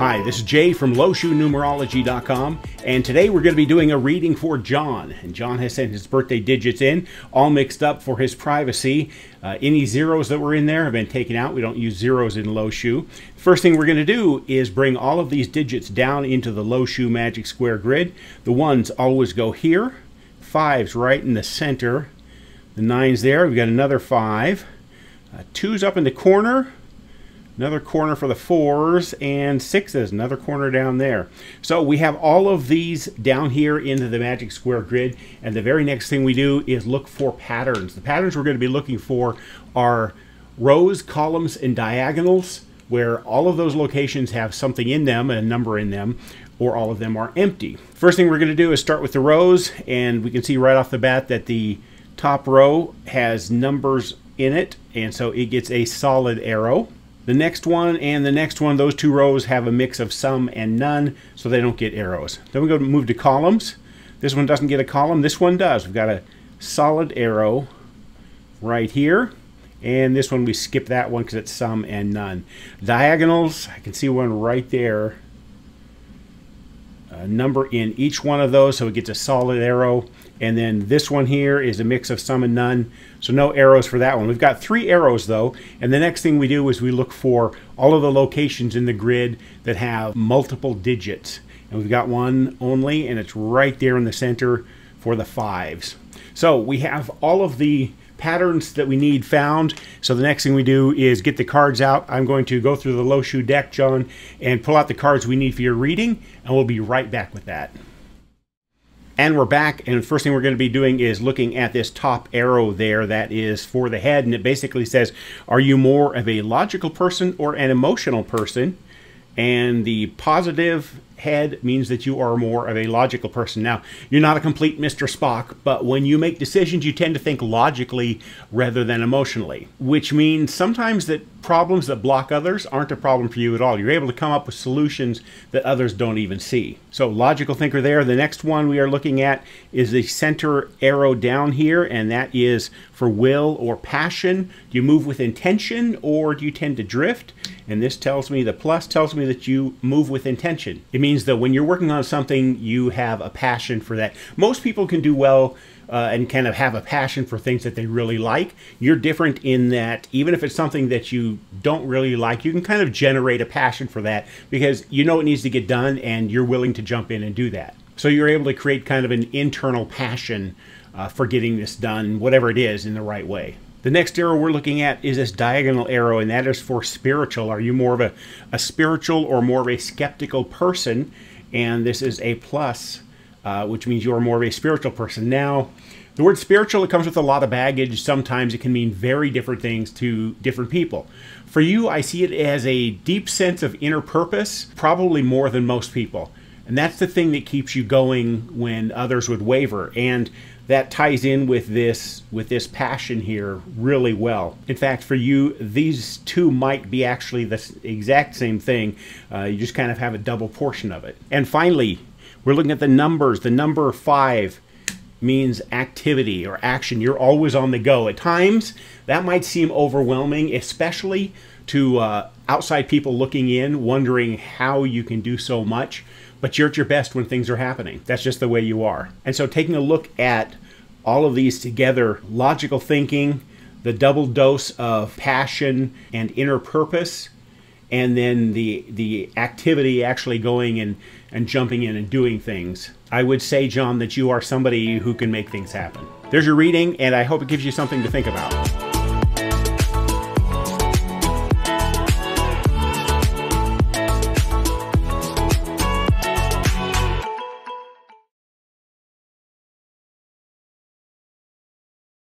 Hi, this is Jay from Lo Shu Numerology.com, and today we're going to be doing a reading for John. And John has sent his birthday digits in, all mixed up for his privacy. Any zeros that were in there have been taken out. We don't use zeros in Lo Shu. First thing we're going to do is bring all of these digits down into the Lo Shu Magic Square Grid. The ones always go here, fives right in the center, the nines there. We've got another five, twos up in the corner. Another corner for the fours, and sixes, another corner down there. So we have all of these down here into the Magic Square Grid, and the very next thing we do is look for patterns. The patterns we're going to be looking for are rows, columns, and diagonals, where all of those locations have something in them, a number in them, or all of them are empty. First thing we're going to do is start with the rows, and we can see right off the bat that the top row has numbers in it, and so it gets a solid arrow. The next one and the next one, those two rows have a mix of some and none, so they don't get arrows. Then we go to move to columns. This one doesn't get a column. This one does. We've got a solid arrow right here. And this one, we skip that one because it's some and none. Diagonals, I can see one right there. A number in each one of those, so it gets a solid arrow. And then this one here is a mix of some and none, so no arrows for that one. We've got 3 arrows though, and the next thing we do is we look for all of the locations in the grid that have multiple digits. And we've got one only, and it's right there in the center for the fives. So we have all of the patterns that we need found. So the next thing we do is get the cards out. I'm going to go through the Lo Shu deck, John, and pull out the cards we need for your reading, and we'll be right back with that. And we're back, and the first thing we're going to be doing is looking at this top arrow there that is for the head, and it basically says, are you more of a logical person or an emotional person? And the positive head means that you are more of a logical person. Now, you're not a complete Mr. Spock, but when you make decisions, you tend to think logically rather than emotionally, which means sometimes that problems that block others aren't a problem for you at all. You're able to come up with solutions that others don't even see. So logical thinker there. The next one we are looking at is the center arrow down here, and that is for will or passion. Do you move with intention or do you tend to drift? And this tells me, the plus tells me that you move with intention. It means that when you're working on something, you have a passion for that. Most people can do well and kind of have a passion for things that they really like. You're different in that even if it's something that you don't really like, you can kind of generate a passion for that because you know it needs to get done and you're willing to jump in and do that. So you're able to create kind of an internal passion for getting this done, whatever it is, in the right way. The next arrow we're looking at is this diagonal arrow, and that is for spiritual. Are you more of a spiritual or more of a skeptical person? And this is a plus, which means you're more of a spiritual person. Now, the word spiritual, it comes with a lot of baggage. Sometimes it can mean very different things to different people. For you, I see it as a deep sense of inner purpose, probably more than most people. And that's the thing that keeps you going when others would waver. And that ties in with this passion here really well. In fact, for you, these two might be actually the exact same thing. You just kind of have a double portion of it. And finally, we're looking at the numbers. The number 5 means activity or action. You're always on the go. At times, that might seem overwhelming, especially to outside people looking in, wondering how you can do so much. But you're at your best when things are happening. That's just the way you are. And so taking a look at all of these together, logical thinking, the double dose of passion and inner purpose, and then the activity actually going and jumping in and doing things. I would say, John, that you are somebody who can make things happen. There's your reading, and I hope it gives you something to think about.